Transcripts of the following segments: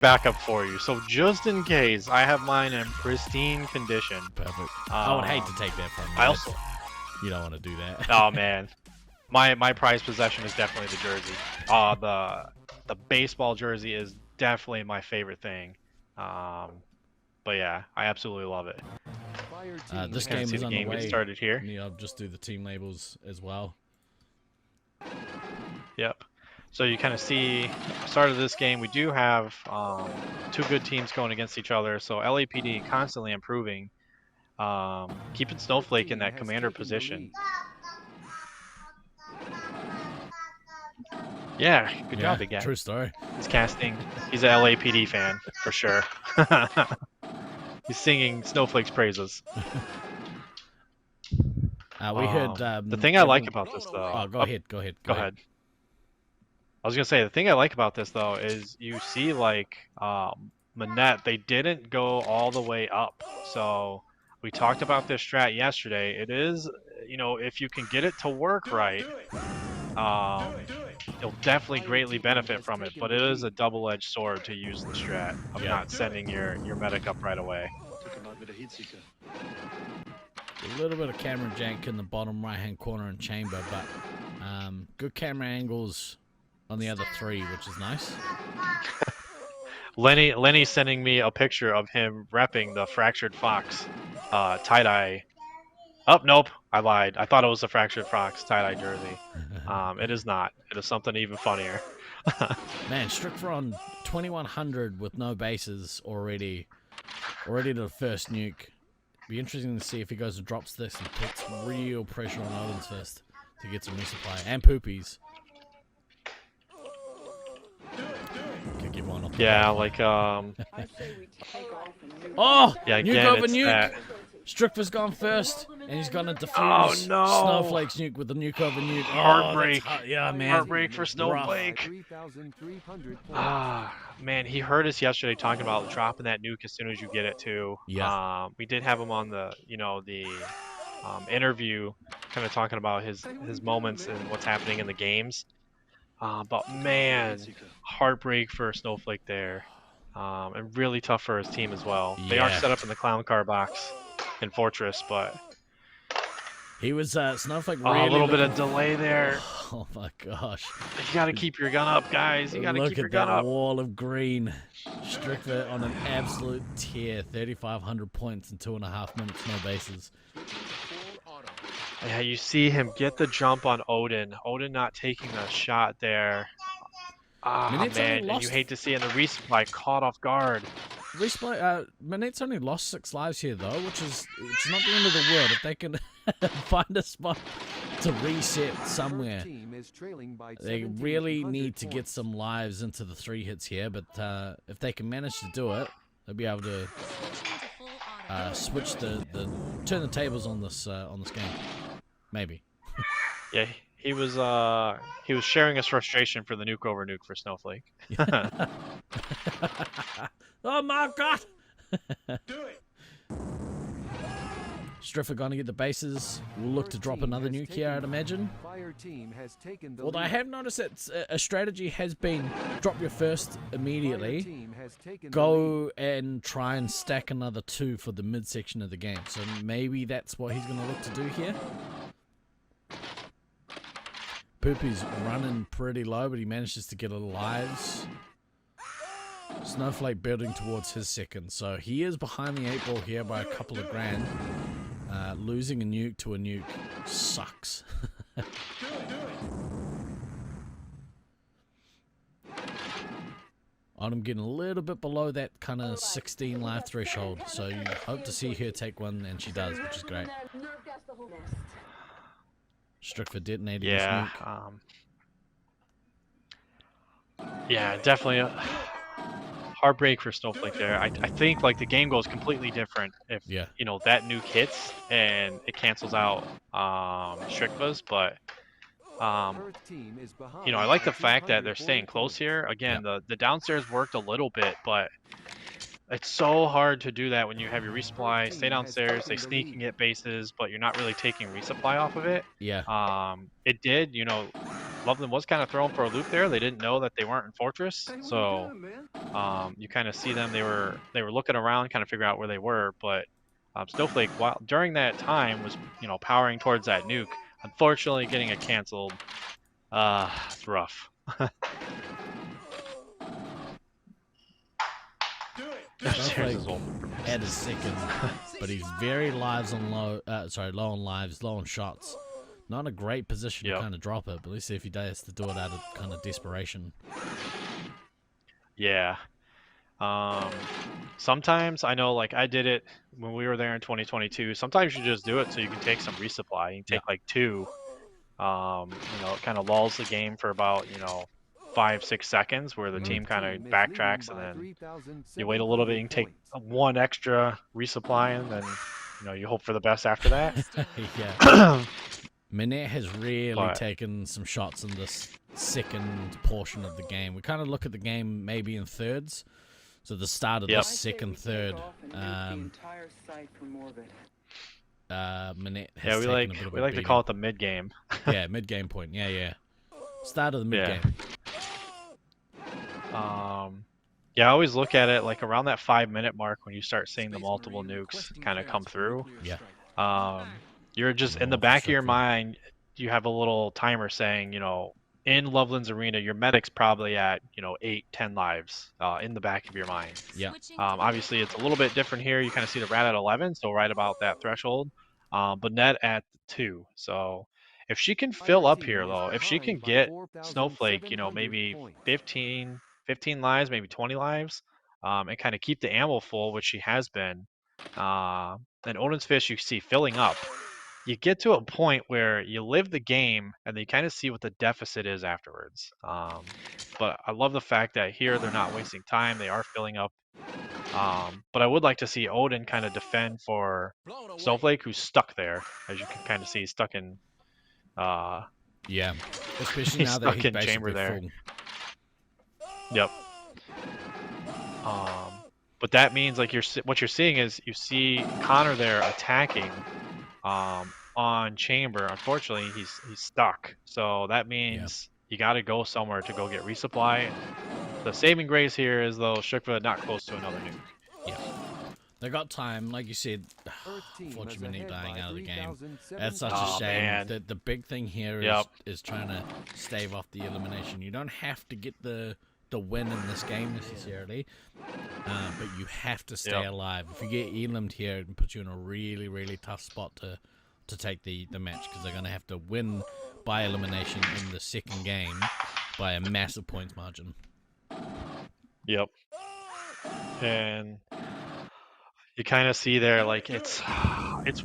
backup for you. So just in case, I have mine in pristine condition. Perfect. I would hate to take that from you. I also, you don't want to do that. oh man, my prized possession is definitely the jersey. The baseball jersey is definitely my favorite thing. But yeah, I absolutely love it. This game is on the way. Get started here. Yeah, I'll just do the team labels as well. Yep. So you kind of see, start of this game, we do have two good teams going against each other. So LAPD constantly improving, keeping Snowflake in that commander position. Yeah, good job, big guy. True story. He's casting. He's an LAPD fan for sure. He's singing Snowflake's praises. We heard the thing I like about this though. Oh, go ahead. Go ahead. I was gonna say the thing I like about this though is you see like Manette, they didn't go all the way up. So we talked about this strat yesterday. It is, you know, if you can get it to work right, you'll definitely greatly benefit from it. But it is a double-edged sword to use the strat of not sending your medic up right away. A little bit of camera jank in the bottom right-hand corner and chamber, but good camera angles on the other three, which is nice. Lenny's sending me a picture of him repping the Fractured Fox tie-dye. Oh, nope, I lied. I thought it was the Fractured Fox tie-dye jersey. It is not. It is something even funnier. Man, Strickler on 2100 with no bases already to the first nuke. Be interesting to see if he goes and drops this and puts real pressure on Odin's fist to get some resupply and poopies. Could give one off the like oh, yeah, nuke again, over nuke. Strickler's gone first, and he's gonna defuse Snowflake's nuke with the nuke over nuke. Heartbreak. Yeah, man. Heartbreak for Snowflake. Man, he heard us yesterday talking about dropping that nuke as soon as you get it too. Yeah. We did have him on the, interview, kind of talking about his moments and what's happening in the games. But man, heartbreak for Snowflake there, and really tough for his team as well. They are set up in the clown car box in Fortress, but he was Snowflake. Really a little bit of delay there. Oh my gosh! You gotta keep your gun up, guys. You gotta keep your gun up. Look at that wall of green. Strickler on an absolute tear. 3,500 points in 2.5 minutes, no bases. Yeah, you see him get the jump on Odin. Odin not taking the shot there. Man, and you hate to see in the resupply caught off guard. Resupply, Manette's only lost 6 lives here though, which is not the end of the world. If they can find a spot to reset somewhere, they really need to get some lives into the 3 hits here. But if they can manage to do it, they'll be able to switch turn the tables on this game. Maybe. Yeah, he was sharing his frustration for the nuke over nuke for Snowflake. Oh my god! Do it. Strickler gonna get the bases. We'll look to drop another nuke here, I'd imagine. Although I have noticed that a strategy has been drop your first immediately, go and try and stack another 2 for the midsection of the game. So maybe that's what he's gonna look to do here. Poopy's running pretty low, but he manages to get a lives. Snowflake building towards his second, so he is behind the 8 ball here by a couple of grand. Losing a nuke to a nuke sucks. I'm getting a little bit below that kind of 16 life threshold, so you hope to see her take one, and she does, which is great. Strickler detonated this nuke. Yeah, definitely a heartbreak for Snowflake there. I think like the game goes completely different if that nuke hits and it cancels out Strickler's, but I like the fact that they're staying close here. Again, the downstairs worked a little bit, but it's so hard to do that when you have your resupply. Stay downstairs, they sneak and get bases, but you're not really taking resupply off of it. Yeah. It did, Loveland was kind of thrown for a loop there. They didn't know that they weren't in Fortress, so you kind of see them. They were looking around, kind of figure out where they were. But Snowflake, while during that time, was powering towards that nuke. Unfortunately, getting it canceled. It's rough. Snowflake at his second, but he's very lives on low. Low on lives, low on shots. Not a great position to kind of drop it, but let's see if he does to do it out of kind of desperation. Yeah. Sometimes I know, like I did it when we were there in 2022. Sometimes you just do it so you can take some resupply. You can take like 2. It kind of lulls the game for about 5-6 seconds, where the team kind of backtracks, and then you wait a little bit. You can take 1 extra resupply, and then you hope for the best after that. Yeah. Minette has really taken some shots in this second portion of the game. We kind of look at the game maybe in thirds. So the start of the second third. Minette has we like to call it the mid game. Yeah, mid game point. Yeah. Start of the mid game. Yeah, I always look at it like around that 5-minute mark when you start seeing the multiple nukes kind of come through. Yeah. You're just in the back of your mind, you have a little timer saying, in Loveland's arena, your medic's probably at 8-10 lives in the back of your mind. Yeah. Obviously, it's a little bit different here. You kind of see the rat at 11, so right about that threshold. But net at 2. So if she can fill up here, though, if she can get Snowflake, maybe 15 lives, maybe 20 lives, and kind of keep the ammo full, which she has been, and Odin's Fist you see filling up. You get to a point where you live the game and you kind of see what the deficit is afterwards. But I love the fact that here they're not wasting time. They are filling up. But I would like to see Odin kind of defend for Snowflake, who's stuck there. As you can kind of see, he's stuck in... yeah, especially now that he's in chamber there. Full. Yep. But that means like what you're seeing is you see Connor there attacking on chamber. Unfortunately, he's stuck. So that means you got to go somewhere to go get resupply. The saving grace here is though Shukva not close to another nuke. Yeah. They got time, like you said. Unfortunately, dying out of the game. That's such a shame. The big thing here is trying to stave off the elimination. You don't have to get the win in this game necessarily, but you have to stay alive. If you get Elimed here, it puts you in a really, really tough spot to take the match, because they're going to have to win by elimination in the second game by a massive points margin. Yep. And you kind of see there, like, it's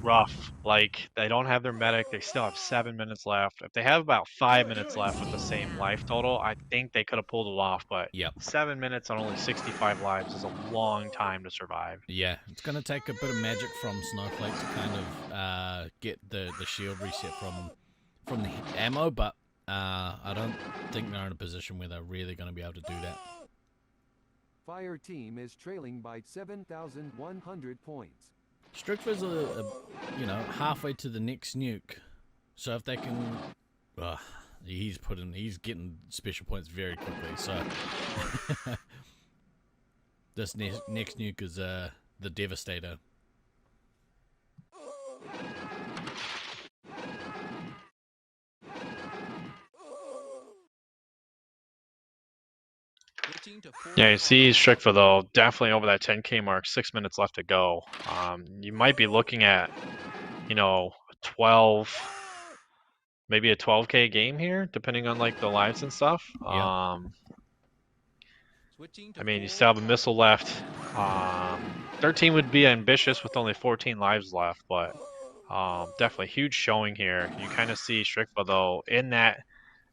rough. Like, they don't have their medic. They still have 7 minutes left. If they have about 5 minutes left with the same life total, I think they could have pulled it off. But 7 minutes on only 65 lives is a long time to survive. Yeah, it's going to take a bit of magic from Snowflake to kind of get the shield reset from the ammo, but I don't think they're in a position where they're really going to be able to do that. Fire team is trailing by 7,100 points. Strickler's halfway to the next nuke, so if they can, he's getting special points very quickly. So this next nuke is the Devastator. Yeah, you see Strikva though, definitely over that 10k mark, 6 minutes left to go. You might be looking at, 12, maybe a 12k game here, depending on like the lives and stuff. I mean, you still have a missile left. 13 would be ambitious with only 14 lives left, but definitely huge showing here. You kind of see Strikva though in that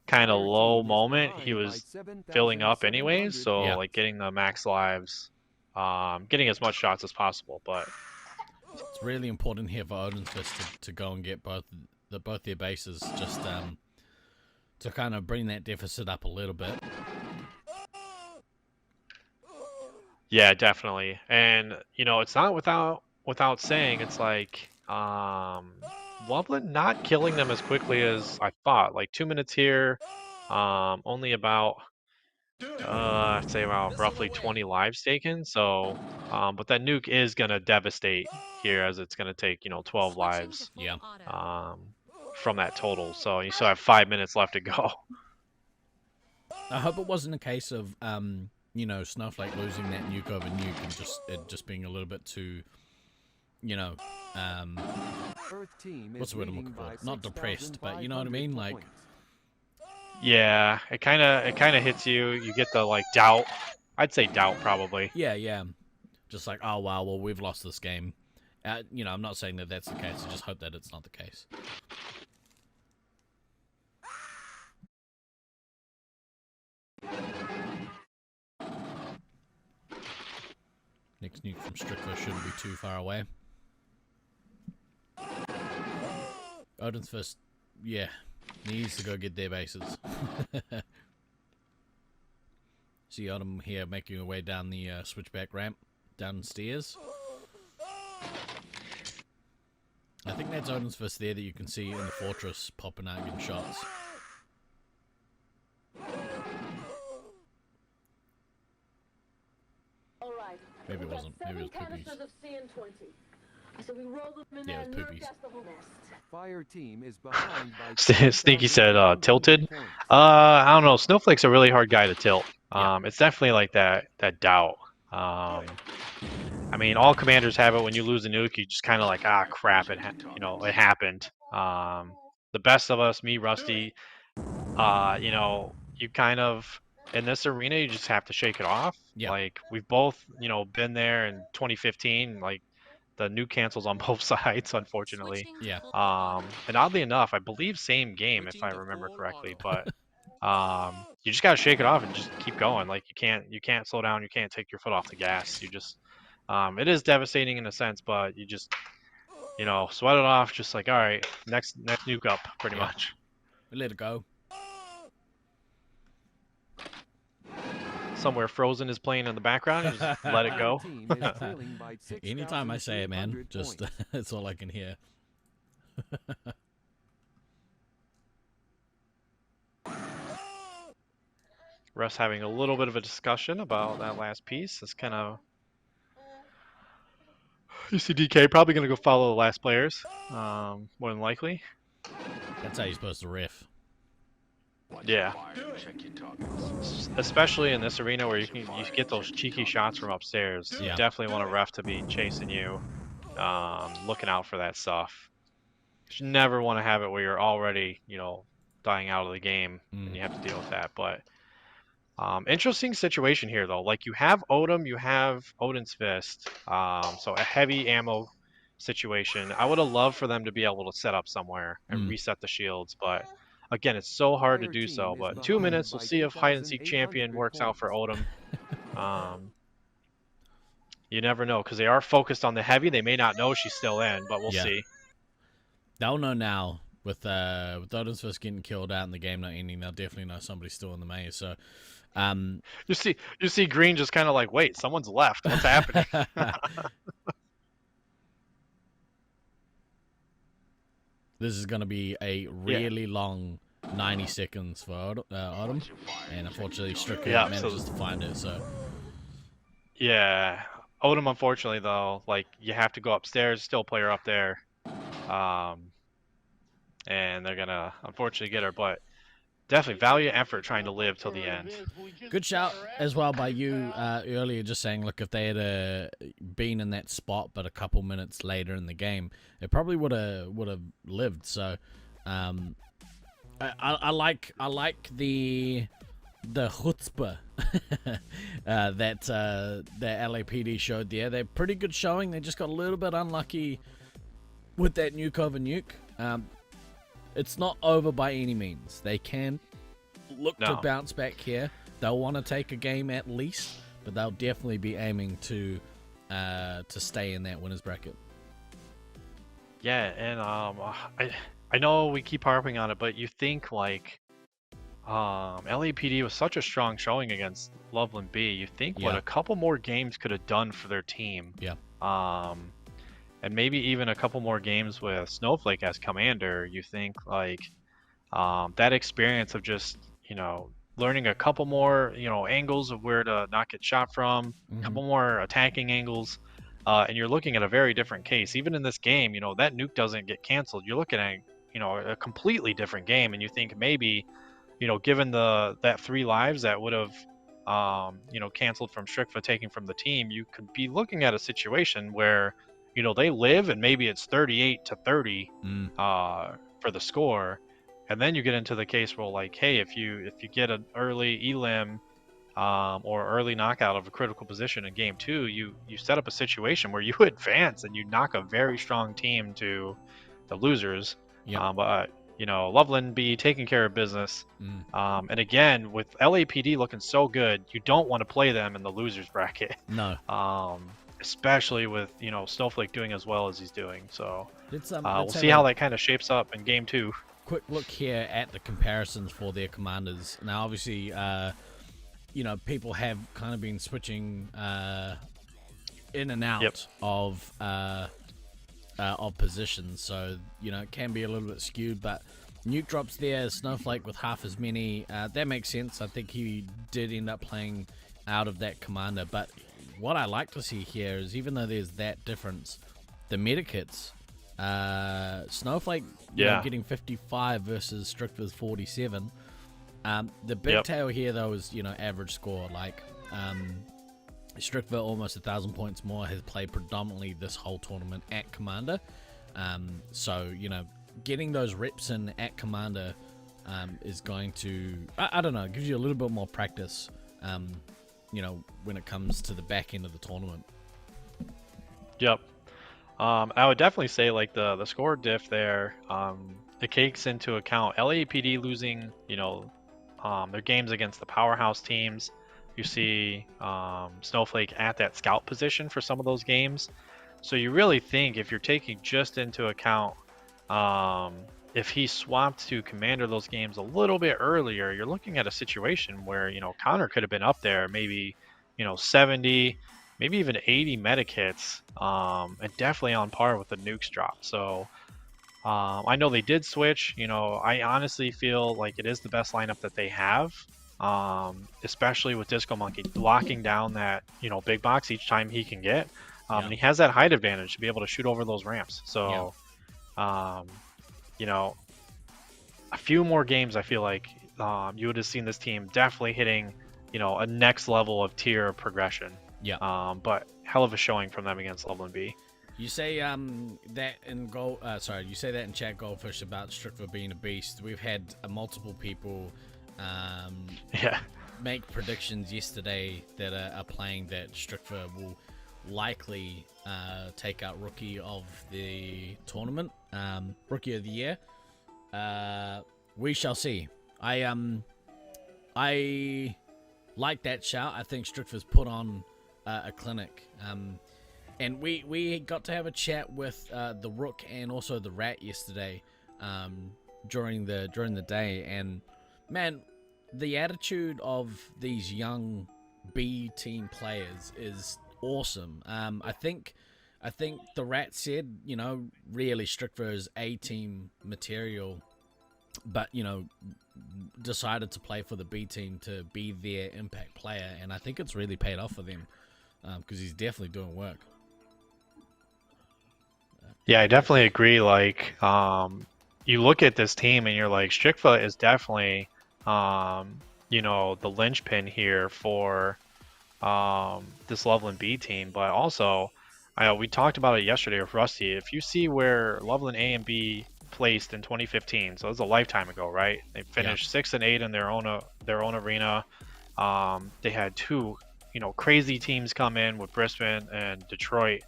kind of low moment, he was filling up anyways, so like getting the max lives, getting as much shots as possible. But it's really important here for Odin's Fist to go and get both their bases, just to kind of bring that deficit up a little bit. Yeah, definitely. And it's not without saying, it's like Loveland not killing them as quickly as I thought. Like 2 minutes here, only about I'd say around roughly 20 lives taken. So, but that nuke is gonna devastate here, as it's gonna take 12 lives. Yeah. From that total. So you still have 5 minutes left to go. I hope it wasn't a case of Snowflake losing that nuke over nuke and it just being a little bit too, what's the word I'm looking for? Not depressed, but you know what I mean, like. Yeah, it kind of hits you. You get the like doubt. I'd say doubt probably. Yeah. Just like, oh wow, well we've lost this game. I'm not saying that that's the case. I just hope that it's not the case. Next nuke from Strickler shouldn't be too far away. Odin's first, yeah, needs to go get their bases. See Odin here making her way down the switchback ramp, downstairs. I think that's Odin's first there that you can see in the fortress popping out getting shots. Maybe it wasn't. Maybe it was Poopies. Yeah, it was Poopies. Fire team is behind by Sneaky said tilted. I don't know. Snowflake's a really hard guy to tilt. It's definitely like that doubt. I mean, all commanders have it. When you lose a nuke, you just kind of like, ah, crap, it happened. The best of us, me, Rusty, you kind of, in this arena, you just have to shake it off. Yeah. Like, we've both, been there in 2015. Like, the nuke cancels on both sides, unfortunately. Yeah. And oddly enough, I believe same game, if I remember correctly, but you just gotta shake it off and just keep going. Like, you can't slow down. You can't take your foot off the gas. You just, it is devastating in a sense, but you just, sweat it off. Just like, all right, next nuke up, pretty much. Let it go. Somewhere Frozen is playing in the background. You just let it go. Anytime I say it, man, just that's all I can hear. Russ having a little bit of a discussion about that last piece. It's kind of, you see DK probably going to go follow the last players, more than likely. That's how you're supposed to riff. Yeah. Especially in this arena where you get those cheeky shots from upstairs. You definitely want a ref to be chasing you, looking out for that stuff. You should never want to have it where you're already, dying out of the game and you have to deal with that. But interesting situation here, though. Like, you have Odin, you have Odin's Fist, so a heavy ammo situation. I would have loved for them to be able to set up somewhere and reset the shields, but again, it's so hard to do so. But 2 minutes, we'll see if hide and seek champion works out for Odin. You never know, because they are focused on the heavy. They may not know she's still in, but we'll see. They'll know now. With Odin's Fist getting killed out in the game not ending, they'll definitely know somebody's still in the maze. So, you see Green just kind of like, wait, someone's left. What's happening? This is going to be a really long 90 seconds for Odin, and unfortunately Strickler manages to find it. So, yeah, Odin, unfortunately though, like, you have to go upstairs, still player up there, and they're gonna unfortunately get her, but definitely valiant effort trying to live till the end. Good shout as well by you earlier, just saying, look, if they had been in that spot but a couple minutes later in the game, it probably would have lived. So I like the chutzpah that LAPD showed there. They're pretty good showing. They just got a little bit unlucky with that nuke over nuke. It's not over by any means. They can look to bounce back here. They'll want to take a game at least, but they'll definitely be aiming to stay in that winners bracket. Yeah, and I know we keep harping on it, but you think like LAPD was such a strong showing against Loveland B. You think what a couple more games could have done for their team. Yeah. And maybe even a couple more games with Snowflake as commander. You think like that experience of just you know, learning a couple more, you know, angles of where to not get shot from, a couple more attacking angles, and you're looking at a very different case. Even in this game, you know, that nuke doesn't get canceled. You're looking at, you know, a completely different game, and you think maybe, you know, given that 3 lives that would have, you know, canceled from Strickfa taking from the team, you could be looking at a situation where, you know, they live and maybe it's 38-30 for the score, and then you get into the case where, like, hey, if you get an early elim or early knockout of a critical position in game 2, you set up a situation where you advance and you knock a very strong team to the losers. But you know, Loveland be taking care of business. And again, with LAPD looking so good, you don't want to play them in the losers bracket. No. Especially with, you know, Snowflake doing as well as he's doing. So let's we'll see how that kind of shapes up in game 2. Quick look here at the comparisons for their commanders. Now, obviously, you know, people have kind of been switching in and out of positions, so you know it can be a little bit skewed. But nuke drops there, Snowflake with half as many. That makes sense. I think he did end up playing out of that commander. But what I like to see here is, even though there's that difference, the medikits. Snowflake getting 55 versus Strickfa's 47. The big tail here, though, is, you know, average score. Like, Strickfa almost 1,000 points more, has played predominantly this whole tournament at Commander. So, you know, getting those reps in at Commander is going to, I don't know, gives you a little bit more practice, you know, when it comes to the back end of the tournament. Yep. I would definitely say, like, the score diff there, it takes into account LAPD losing, you know, their games against the powerhouse teams. You see Snowflake at that scout position for some of those games. So you really think, if you're taking just into account if he swapped to commander those games a little bit earlier, you're looking at a situation where, you know, Connor could have been up there, maybe, you know, 70, maybe even 80 medikits, and definitely on par with the nukes drop. So I know they did switch. You know, I honestly feel like it is the best lineup that they have, especially with Disco Monkey locking down that, you know, big box each time he can get. And he has that height advantage to be able to shoot over those ramps. So, you know, a few more games, I feel like you would have seen this team definitely hitting, you know, a next level of tier progression. But hell of a showing from them against Loveland B. You say that in goal. Sorry, you say that in chat, Goldfish, about Strickfa being a beast. We've had multiple people make predictions yesterday that are playing that Strickfa will likely take out Rookie of the tournament, Rookie of the Year. We shall see. I like that shout. I think Strickfa's put on a clinic. And we got to have a chat with the Rook and also the Rat yesterday during the day, and man, the attitude of these young B team players is awesome. I think the Rat said, you know, really Strickfa is A team material, but, you know, decided to play for the B team to be their impact player, and I think it's really paid off for them because he's definitely doing work. Yeah, I definitely agree. Like, you look at this team and you're like, Strickfa is definitely, you know, the linchpin here for this Loveland B team. But also, we talked about it yesterday with Rusty. If you see where Loveland A and B placed in 2015, so it was a lifetime ago, right? They finished 6 and 8 in their own arena. They had 2, you know, crazy teams come in with Brisbane and Detroit.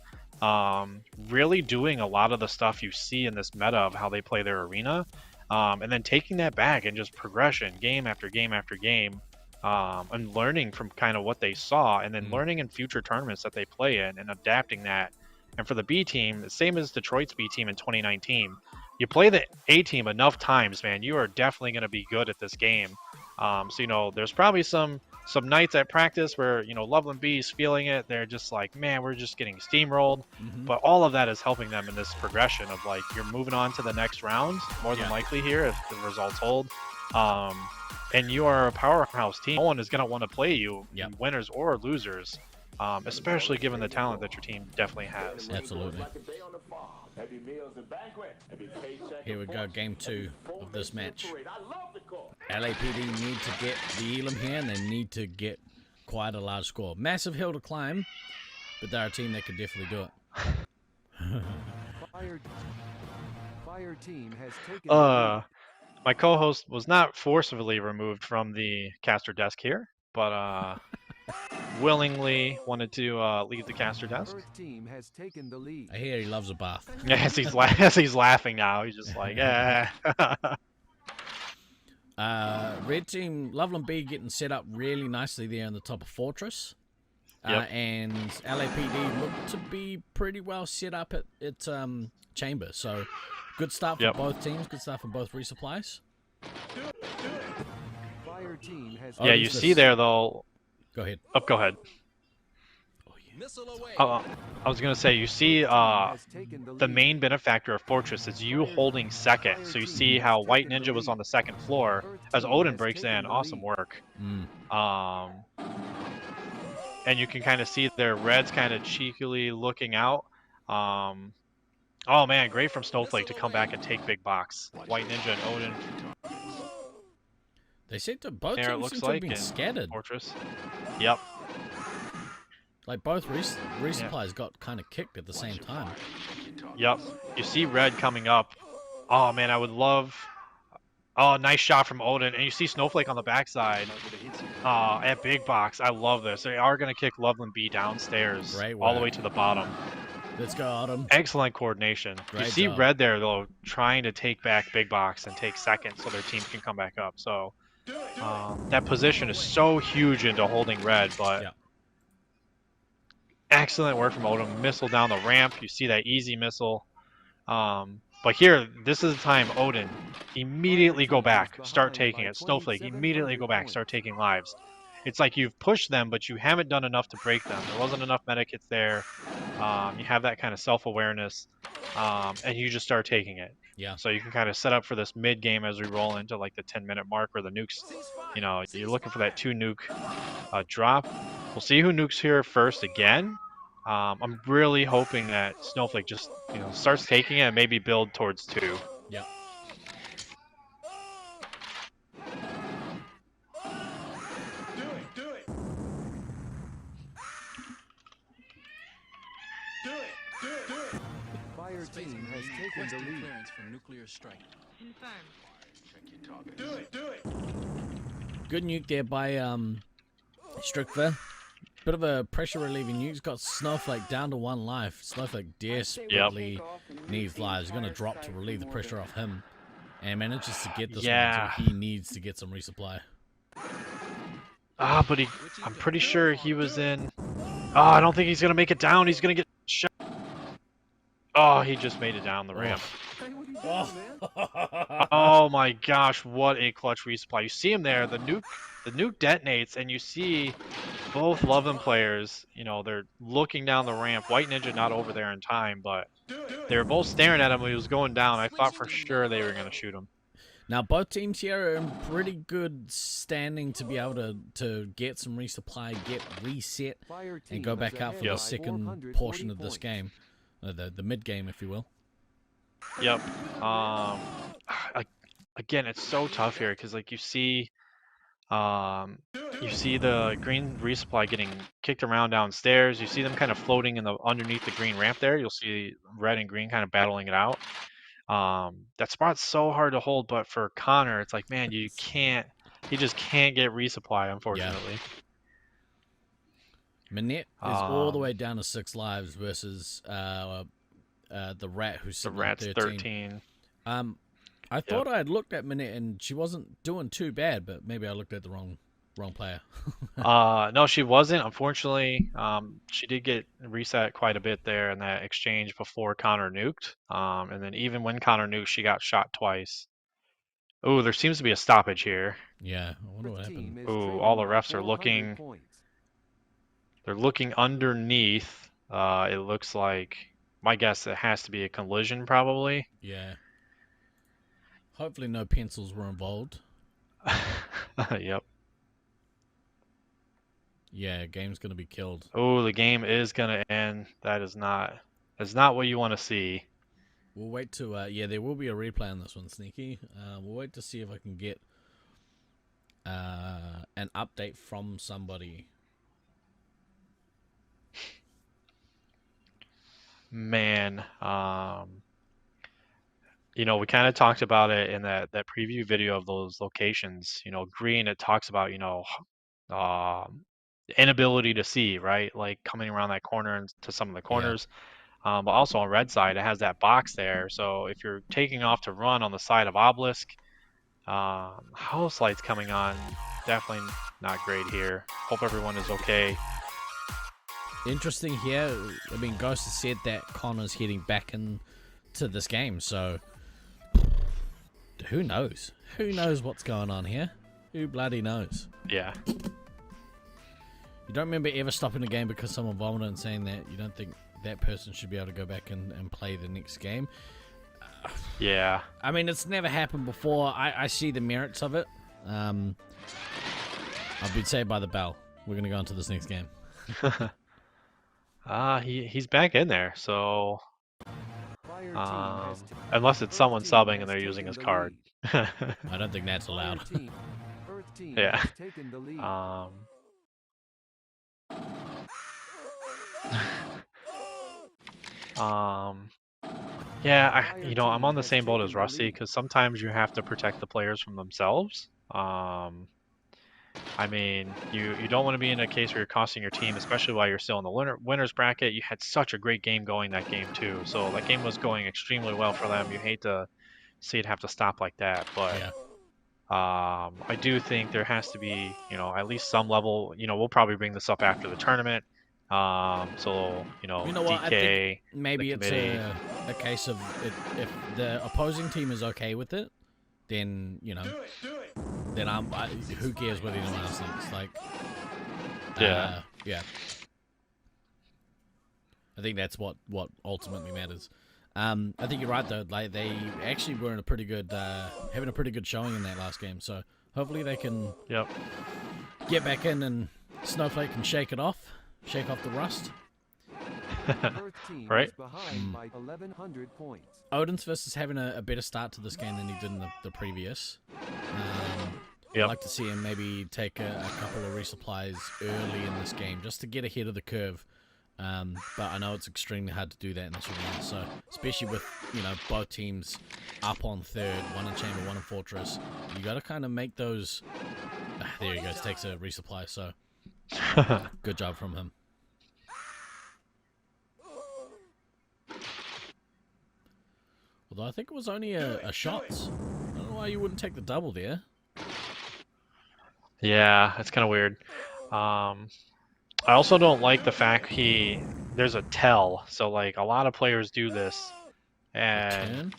Really doing a lot of the stuff you see in this meta of how they play their arena, and then taking that back and just progression game after game after game, and learning from kind of what they saw, and then learning in future tournaments that they play in and adapting that. And for the B team, the same as Detroit's B team in 2019, you play the A team enough times, man, you are definitely going to be good at this game. So, you know, there's probably some nights at practice where, you know, Loveland B is feeling it. They're just like, man, we're just getting steamrolled. But all of that is helping them in this progression of, like, you're moving on to the next round, more than likely here, if the results hold. and you are a powerhouse team. No one is going to want to play you, Yep. winners or losers, especially given the talent that your team definitely has. Absolutely. Here we go, game 2 of this match. LAPD need to get the Elim here, and they need to get quite a large score. Massive hill to climb, but they're a team that could definitely do it. Fire team has taken my co-host was not forcibly removed from the caster desk here, but willingly wanted to leave the caster desk. Earth team has taken the lead. I hear he loves a bath. As he's laughing now, he's just like, eh. Red team, Loveland B getting set up really nicely there in the top of Fortress. Yep. And LAPD look to be pretty well set up at Chamber. So good start for both teams, good start for both resupplies. Fire team has Yeah, you see there though. Go ahead. Oh, go ahead. I was gonna say, you see the main benefactor of Fortress is you holding second. So you see how White Ninja was on the second floor as Odin breaks in. Awesome work. And you can kind of see their Red's kind of cheekily looking out. Oh man, great from Snowflake to come back and take big box. White Ninja and Odin. They seem to both There it teams looks seem to like have been in scattered. Fortress. Yep. Like both resupplies got kind of kicked at the same time. Yep. You see Red coming up. Oh man, I would love. Oh, nice shot from Odin, and you see Snowflake on the backside. At big box, I love this. They are gonna kick Loveland B downstairs, all the way to the bottom. Let's go, Autumn. Excellent coordination. Great you see job. Red there though, trying to take back big box and take second, so their team can come back up. So that position is so huge into holding Red, but excellent work from Odin. Missile down the ramp. You see that easy missile. But here, this is the time Odin immediately go back, start taking it. Snowflake immediately go back, start taking lives. It's like you've pushed them, but you haven't done enough to break them. There wasn't enough medikits there. You have that kind of self-awareness, and you just start taking it. Yeah. So you can kind of set up for this mid game as we roll into like the 10-minute mark where the nukes, you know, you're looking for that 2 nuke drop. We'll see who nukes here first again. I'm really hoping that Snowflake just, you know, starts taking it and maybe build towards 2. Yeah. Fire team has taken the lead. From nuclear strike. Good nuke there by Strickver. Bit of a pressure relieving nuke. He's got Snowflake down to 1 life. Snowflake desperately needs lives. He's going to drop to relieve the pressure off him. And manages to get this one, so he needs to get some resupply. But I'm pretty sure he was in. Oh, I don't think he's going to make it down. He's going to get shot. Oh, he just made it down the ramp. Oh my gosh, what a clutch resupply. You see him there, the nuke detonates, and you see both Loveland players, you know, they're looking down the ramp. White Ninja not over there in time, but they were both staring at him when he was going down. I thought for sure they were going to shoot him. Now, both teams here are in pretty good standing to be able to get some resupply, get reset, and go back out for the second portion of this game. The mid game, if you will. Yep. Again, it's so tough here because like you see the green resupply getting kicked around downstairs. You see them kind of floating in the underneath the green ramp there. You'll see red and green kind of battling it out. That spot's so hard to hold, but for Connor, it's like, man, he just can't get resupply, unfortunately. Minette is all the way down to 6 lives versus the Rat, who's sitting at 13. I thought I had looked at Minette and she wasn't doing too bad, but maybe I looked at the wrong player. No, she wasn't. Unfortunately, she did get reset quite a bit there in that exchange before Connor nuked. And then even when Connor nuked, she got shot twice. Oh, there seems to be a stoppage here. Yeah, I wonder what happened. Oh, all the refs are looking. They're looking underneath. It looks like, my guess, it has to be a collision probably. Yeah. Hopefully no pencils were involved. Yep. Yeah, game's gonna be killed. Oh, the game is gonna end. That's not what you want to see. We'll wait to yeah, there will be a replay on this one, Sneaky. We'll wait to see if I can get an update from somebody. Man, you know, we kind of talked about it in that preview video of those locations. You know, green, it talks about, you know, inability to see, right? Like coming around that corner and to some of the corners. But also on red side, it has that box there. So if you're taking off to run on the side of obelisk, house lights coming on, definitely not great here. Hope everyone is okay. Interesting here. I mean, Ghost has said that Connor's heading back into this game, so who knows? Who knows what's going on here? Who bloody knows? Yeah. You don't remember ever stopping a game because someone vomited and saying that you don't think that person should be able to go back and play the next game. Yeah. I mean, it's never happened before. I see the merits of it. I've been saved by the bell. We're going to go on to this next game. He's back in there, so unless it's someone subbing and they're using his card. I don't think that's allowed. Yeah. Yeah, you know, I'm on the same boat as Rusty because sometimes you have to protect the players from themselves. I mean, you don't want to be in a case where you're costing your team, especially while you're still in the winners bracket. You had such a great game going that game too, so that game was going extremely well for them. You hate to see it have to stop like that, but Yeah. I do think there has to be, you know, at least some level. You know, we'll probably bring this up after the tournament. So you know what? I DK, think maybe the it's committee. a case of if the opposing team is okay with it, then you know, then who cares what anyone else thinks? Like, Yeah. yeah. I think that's what ultimately matters. I think you're right though. Like they actually were in a pretty good, having a pretty good showing in that last game. So hopefully they can get back in and Snowflake can shake off the rust. Right. Odin's Fist is having a better start to this game than he did in the previous. I'd like to see him maybe take a couple of resupplies early in this game just to get ahead of the curve. But I know it's extremely hard to do that in this arena. So especially with, you know, both teams up on third, one in chamber, one in fortress, you got to kind of make those. There he goes, takes a resupply. So good job from him. Although I think it was only a shot. I don't know why you wouldn't take the double there. Yeah, it's kind of weird. I also don't like the fact there's a tell. So like a lot of players do this, and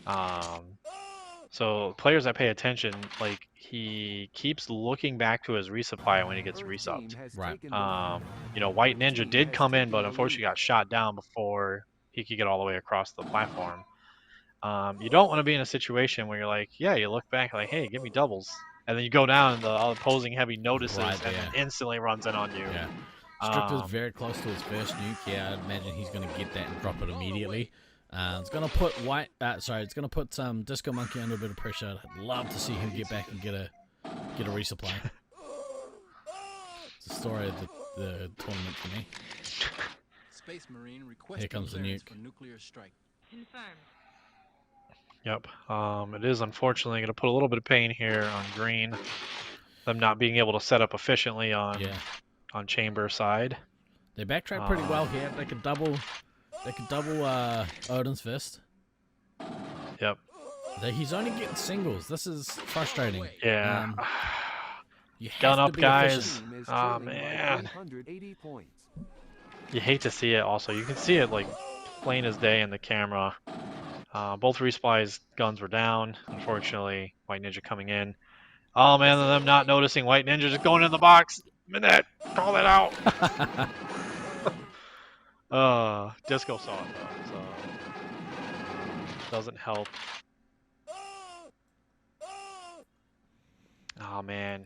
so players that pay attention, like he keeps looking back to his resupply when he gets resubbed. Right. You know, White Ninja did come in, but unfortunately got shot down before he could get all the way across the platform. You don't want to be in a situation where you're like, yeah, you look back like, hey, give me doubles, and then you go down and the opposing heavy notices and then instantly runs in on you. Yeah. Stricter's very close to his first nuke. Yeah, I'd imagine he's going to get that and drop it immediately. It's going to put it's going to put Disco Monkey under a bit of pressure. I'd love to see him get back and get a resupply. It's the story of the tournament for me. Space Marine Here comes the nuke. For nuclear strike. Confirmed. Yep. It is unfortunately going to put a little bit of pain here on green. Them not being able to set up efficiently on chamber side. They backtrack pretty well here. They could double Odin's Fist. Yep. He's only getting singles. This is frustrating. Yeah. Gun up, guys. Oh man. You hate to see it. Also, you can see it like plain as day in the camera. Both resupplies guns were down. Unfortunately, White Ninja coming in. Oh man, them not noticing White Ninja just going in the box. Minute, call that out. Disco saw it though, so doesn't help. Oh man,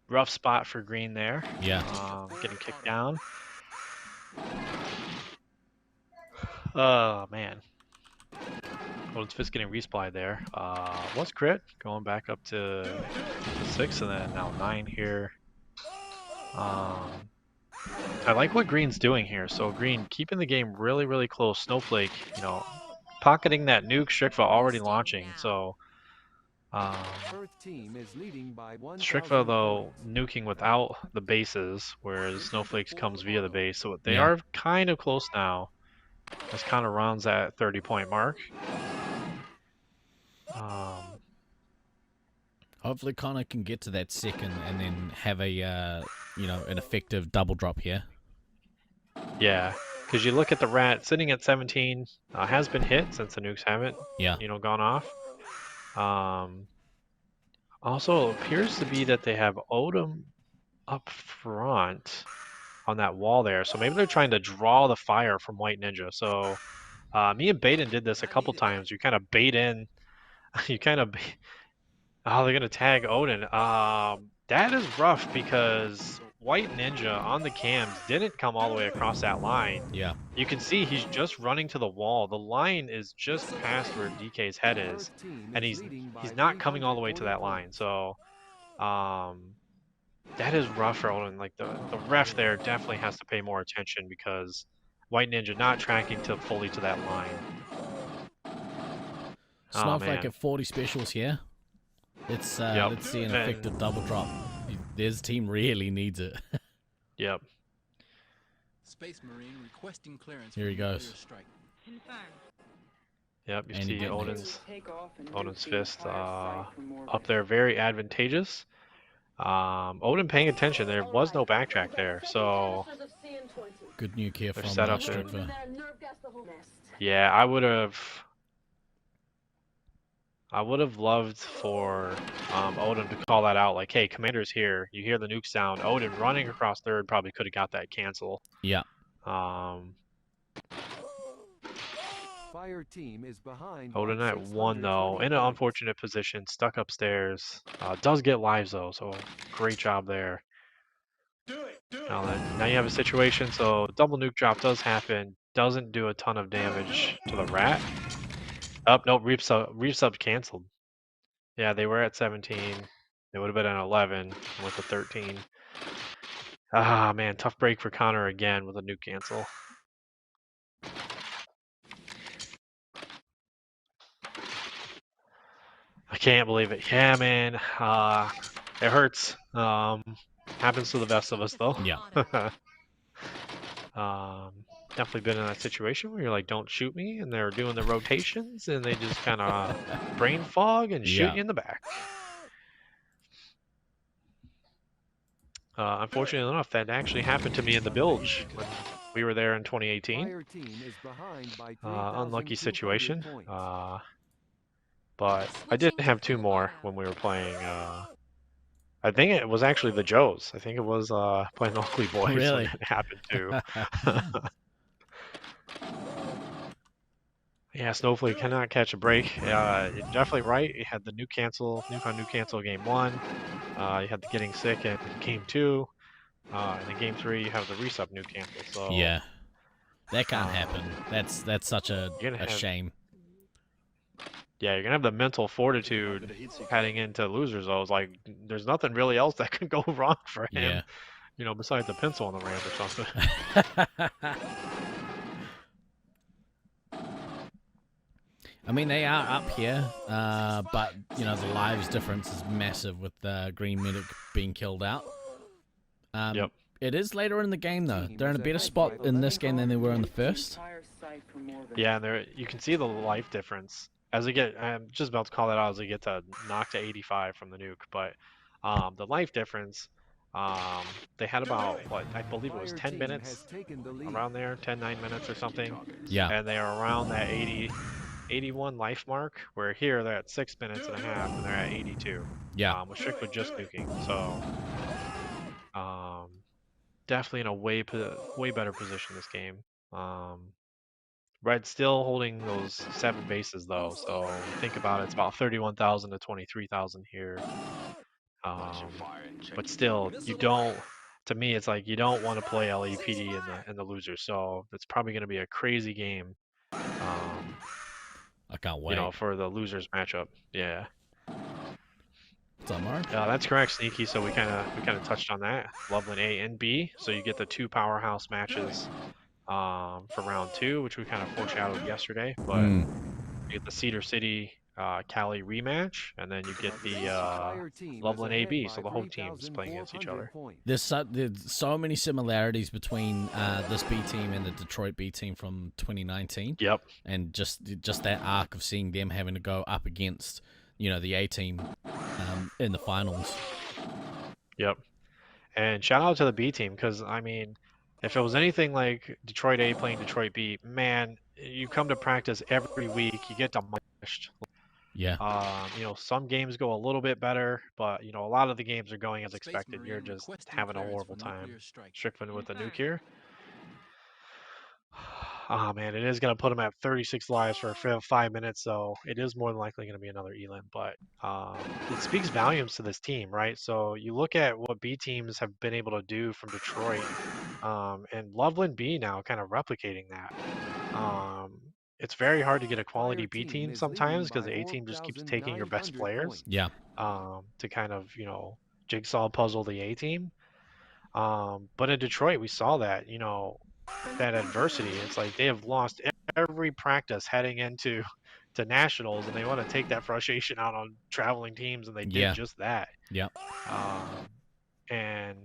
rough spot for green there. Yeah. Getting kicked down. Oh man. Golden's Fist getting resupplied there. Was crit, going back up to 6 and then now 9 here. I like what green's doing here. So green keeping the game really, really close. Snowflake, pocketing that nuke. Strikva already launching. So Strikva though nuking without the bases, whereas Snowflakes comes via the base. So they are kind of close now. This kind of rounds that 30-point mark. Hopefully Connor can get to that second and then have a, an effective double drop here. Yeah, because you look at the rat sitting at 17, has been hit since the nukes haven't, gone off. Also appears to be that they have Odom up front on that wall there, so maybe they're trying to draw the fire from White Ninja. So me and Baden did this a couple times. You kind of bait in, you kind of. Oh, they're gonna tag Odin. That is rough because White Ninja on the cams didn't come all the way across that line. Yeah. You can see he's just running to the wall. The line is just past where DK's head is, and he's not coming all the way to that line. So, that is rough for Odin. Like the ref there definitely has to pay more attention because White Ninja not tracking fully to that line. Snowflake at 40 specials here. Let's see an effective double drop. This team really needs it. Yep. Space Marine requesting clearance. Here he goes. Yep, you see Odin's Fist up there, very advantageous. Odin paying attention. There was no backtrack there, so good nuke here from Strikva. Yeah, I would have loved for Odin to call that out, like, hey, commander's here. You hear the nuke sound. Odin running across third probably could have got that cancel. Yeah. Fire team is behind. Odin at 1 though, in an unfortunate position, stuck upstairs. Does get lives though, so great job there. Now you have a situation, so double nuke drop does happen. Doesn't do a ton of damage to the rat. Nope, resub canceled. Yeah, they were at 17. They would have been at 11 with the 13. Ah, man, tough break for Connor again with a nuke cancel. I can't believe it. Yeah, man. It hurts. Happens to the best of us, though. Yeah. Definitely been in that situation where you're like, don't shoot me, and they're doing the rotations, and they just kind of brain fog and shoot you in the back. Unfortunately enough, that actually happened to me in the bilge when we were there in 2018. Unlucky situation. But I did have 2 more when we were playing. I think it was actually the Joes. I think it was playing Ugly Boys really? when it happened too. Yeah, Snowflake cannot catch a break. You're definitely right. You had the nuke on nuke cancel game 1. You had the getting sick in game 2. And in game 3, you have the resub nuke cancel. So yeah, that can't happen. That's such a shame. Yeah, you're gonna have the mental fortitude heading into losers zones. Like, there's nothing really else that could go wrong for him. Yeah. Besides the pencil on the ramp or something. I mean, they are up here, but, the lives difference is massive with the Green Medic being killed out. Yep. It is later in the game, though. They're in a better spot in this game than they were in the first. Yeah, and you can see the life difference. I'm just about to call that out as they get to knock to 85 from the nuke, but the life difference, they had about, I believe it was 10 minutes, around there, 10, 9 minutes or something. Yeah. And they are around that 81 life mark, where here they're at 6 minutes and a half, and they're at 82. Yeah. With Strikva just nuking, so definitely in a way better position this game. Red's still holding those 7 bases though, so think about it, it's about 31,000 to 23,000 here. But still, you don't. To me, it's like you don't want to play LAPD in the losers, so it's probably going to be a crazy game. I can't wait. You know, for the losers matchup. Yeah. What's up, Mark? That's correct, Sneaky. So we kind of touched on that. Loveland A and B. So you get the 2 powerhouse matches for round 2, which we kind of foreshadowed yesterday. But you get the Cedar City Cali rematch, and then you get the Loveland AB. So the home teams playing against each other. There's so many similarities between this B team and the Detroit B team from 2019. Yep. And just that arc of seeing them having to go up against, you know, the A team in the finals. Yep. And shout out to the B team, because I mean, if it was anything like Detroit A playing Detroit B, man, you come to practice every week, you get demolished. Yeah. You know, some games go a little bit better, but you know, a lot of the games are going as expected. You're just having a horrible time. Strickland with the nuke. Oh man, it is going to put him at 36 lives for 5 minutes, so it is more than likely going to be another Elim. But it speaks volumes to this team, right? So you look at what B teams have been able to do from Detroit, and Loveland B now kind of replicating that. It's very hard to get a quality B team sometimes because the A team just keeps taking your best players. Yeah. To kind of, you know, jigsaw puzzle the A team. But in Detroit, we saw that, you know, that adversity. It's like they have lost every practice heading into nationals, and they want to take that frustration out on traveling teams, and they did just that. Yeah. And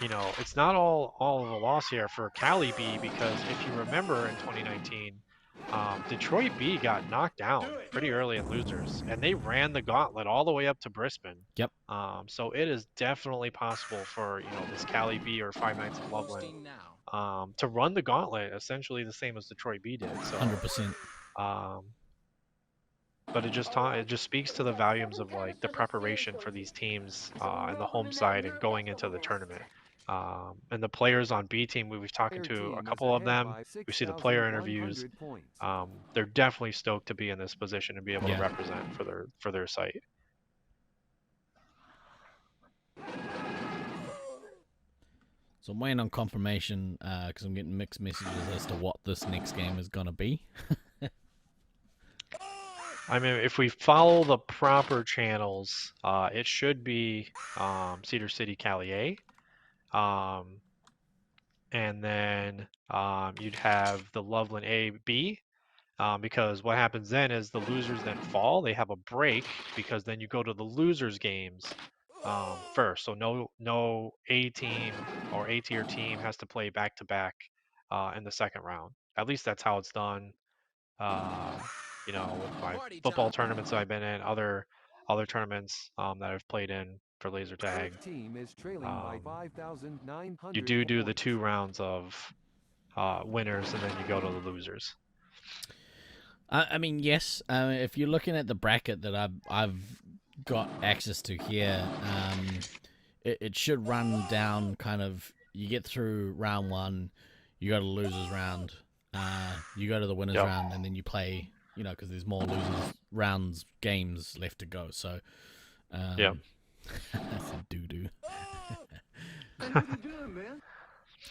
you know, it's not all of a loss here for Cali B, because if you remember in 2019, Detroit B got knocked down pretty early in losers, and they ran the gauntlet all the way up to Brisbane. Yep. So it is definitely possible for, you know, this Cali B or Five Nights in Loveland to run the gauntlet essentially the same as Detroit B did. So 100%. But it just speaks to the volumes of like the preparation for these teams and the home side and going into the tournament. And the players on B team, we've talking to a couple of them. We see the player interviews. They're definitely stoked to be in this position and be able to represent for their site. So I'm waiting on confirmation because I'm getting mixed messages as to what this next game is going to be. I mean, if we follow the proper channels, it should be Cedar City Cali A. And then you'd have the Loveland A, B, because what happens then is the losers then fall. They have a break because then you go to the losers games first. So no A team or A tier team has to play back to back in the second round. At least that's how it's done. You know, with my football tournaments that I've been in, other tournaments that I've played in for laser tag. You do the 2 rounds of winners, and then you go to the losers. I mean, yes. If you're looking at the bracket that I've got access to here, it should run down kind of. You get through round 1, you go to the losers round, you go to the winners round, and then you play. You know, because there's more losers rounds games left to go. So, that's a doo-doo.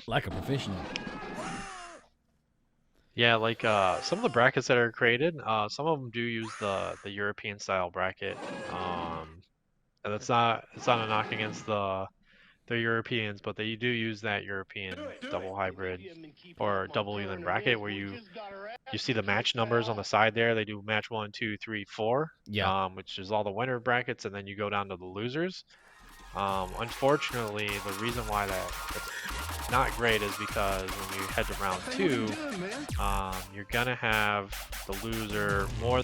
Like a professional. Yeah, like some of the brackets that are created, some of them do use the European style bracket, and it's not a knock against the Europeans, but they do use that European double hybrid or double Elim bracket where you see the match numbers on the side there. They do match 1, 2, 3, 4, which is all the winner brackets, and then you go down to the losers. Unfortunately, the reason why that's not great is because when you head to round 2, you're gonna have the loser more